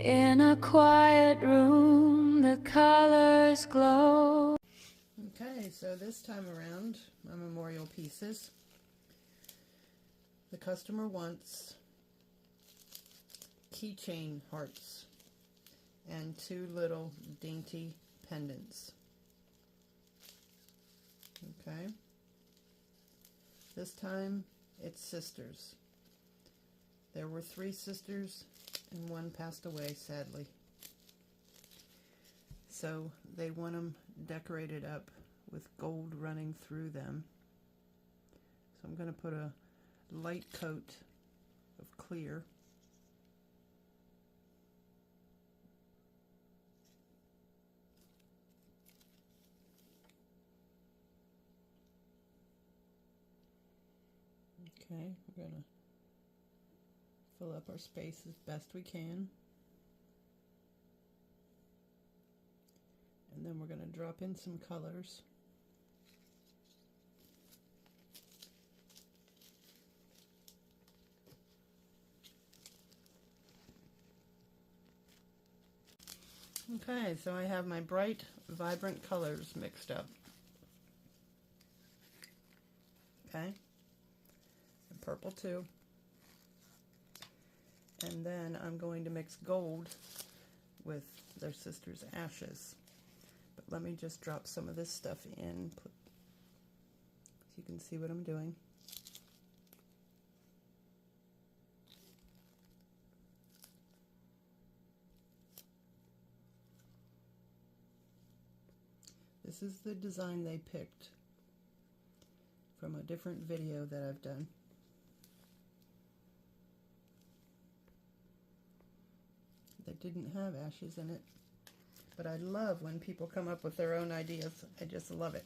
In a quiet room, the colors glow. Okay, so this time around, my memorial pieces, the customer wants keychain hearts and 2 little dainty pendants. Okay, this time it's sisters. There were 3 sisters and 1 passed away, sadly. So they want them decorated up with gold running through them. So I'm going to put a light coat of clear. Okay, we're going to fill up our space as best we can. And then we're going to drop in some colors. Okay, so I have my bright, vibrant colors mixed up. Okay, and purple too. And then I'm going to mix gold with their sister's ashes. But let me just drop some of this stuff in so you can see what I'm doing. This is the design they picked from a different video that I've done. That didn't have ashes in it. But I love when people come up with their own ideas. I just love it.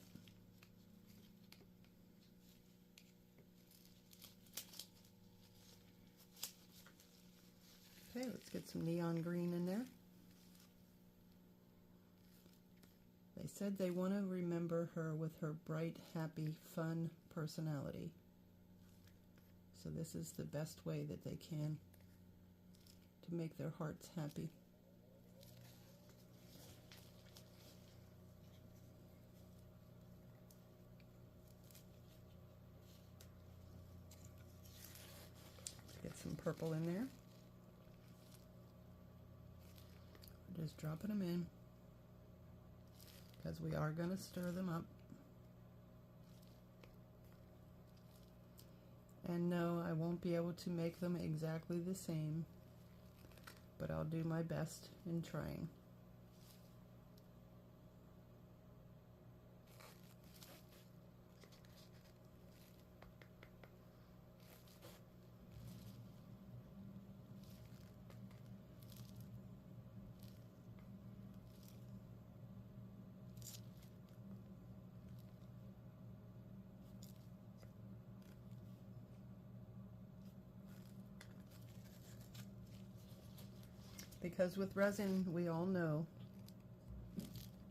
Okay, let's get some neon green in there. They said they want to remember her with her bright, happy, fun personality. So this is the best way that they can to make their hearts happy. Get some purple in there. Just dropping them in because we are going to stir them up. And no, I won't be able to make them exactly the same, but I'll do my best in trying. Because with resin, we all know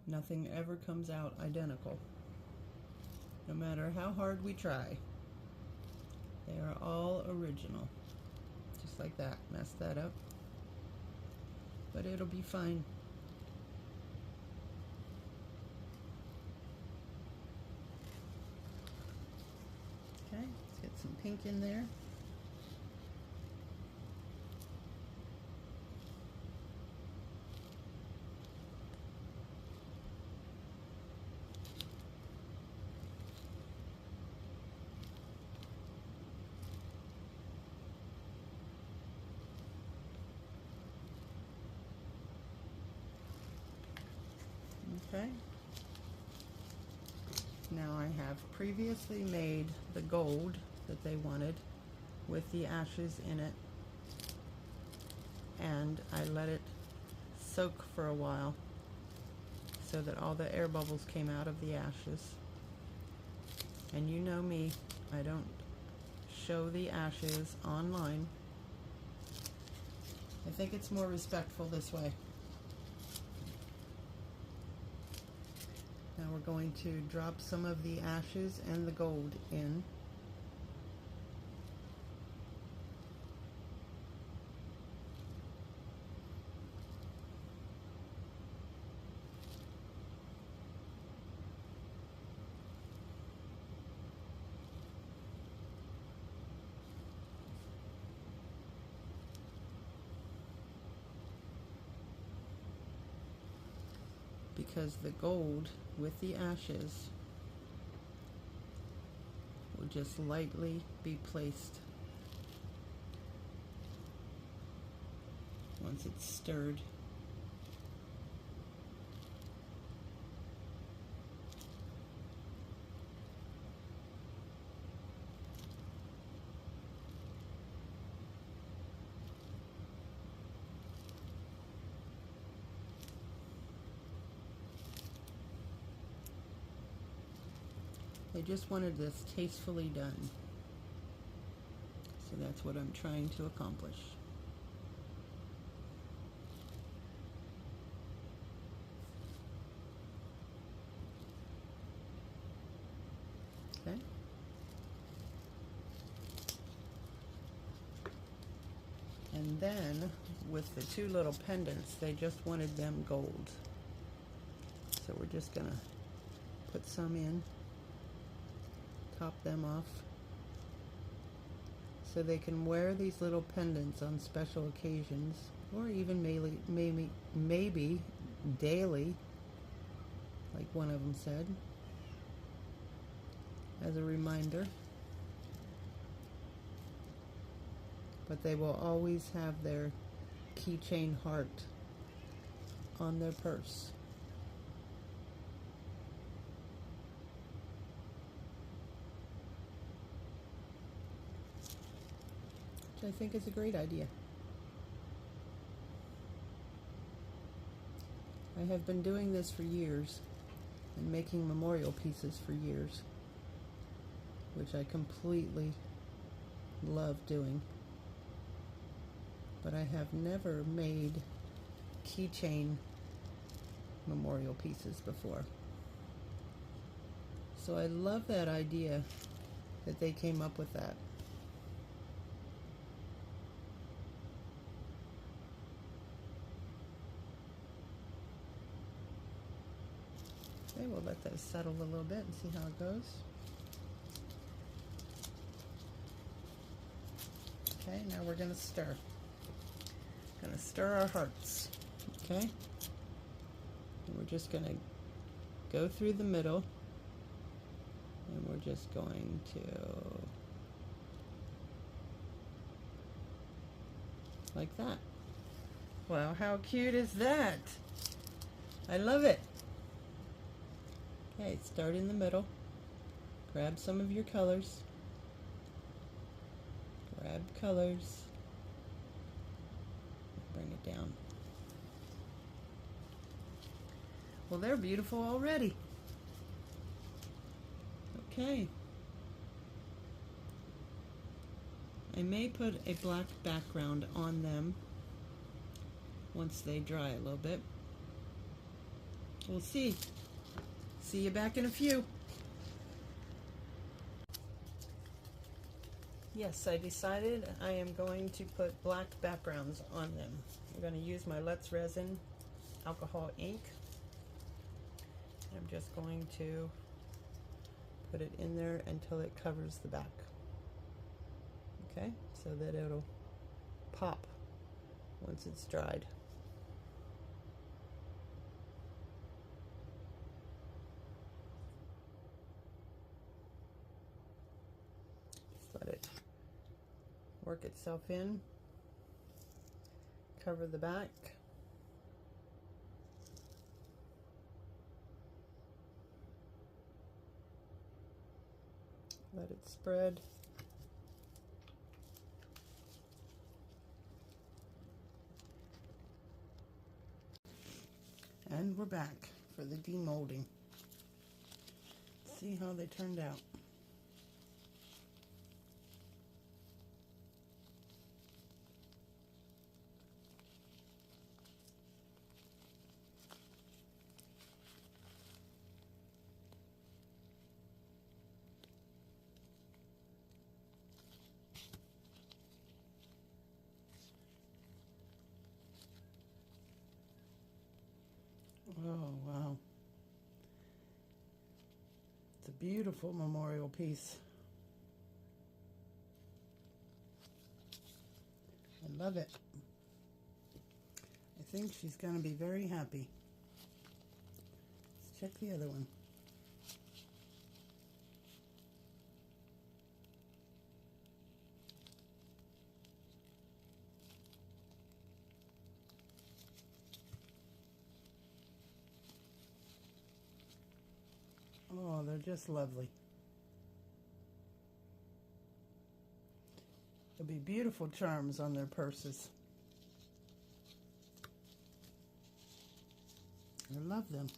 nothing ever comes out identical. No matter how hard we try, they are all original. Just like that. Mess that up. But it'll be fine. Okay, let's get some pink in there. Okay. Now I have previously made the gold that they wanted with the ashes in it, and I let it soak for a while so that all the air bubbles came out of the ashes. And you know me, I don't show the ashes online. I think it's more respectful this way. Now we're going to drop some of the ashes and the gold in. because the gold with the ashes will just lightly be placed once it's stirred. They just wanted this tastefully done. So that's what I'm trying to accomplish. Okay. And then with the two little pendants, they just wanted them gold. So we're just gonna put some in, top them off, so they can wear these little pendants on special occasions, or even maybe daily, like one of them said, as a reminder. But they will always have their keychain heart on their purse. Which I think is a great idea. I have been doing this for years and making memorial pieces for years, which I completely love doing. But I have never made keychain memorial pieces before. So I love that idea that they came up with that. Okay, we'll let those settle a little bit and see how it goes. Okay, now we're going to stir. Going to stir our hearts. Okay? And we're just going to go through the middle. And we're just going to, like that. Wow, how cute is that? I love it. Okay, start in the middle. Grab some of your colors. Grab colors. Bring it down. Well, they're beautiful already. Okay. I may put a black background on them once they dry a little bit. We'll see. See you back in a few. Yes, I decided I am going to put black backgrounds on them. I'm going to use my Let's Resin alcohol ink. I'm just going to put it in there until it covers the back. Okay, so that it'll pop once it's dried. Let it work itself in, cover the back, let it spread, and we're back for the demolding. See how they turned out. Oh, wow. It's a beautiful memorial piece. I love it. I think she's going to be very happy. Check the other one. Oh, they're just lovely. There'll be beautiful charms on their purses. I love them.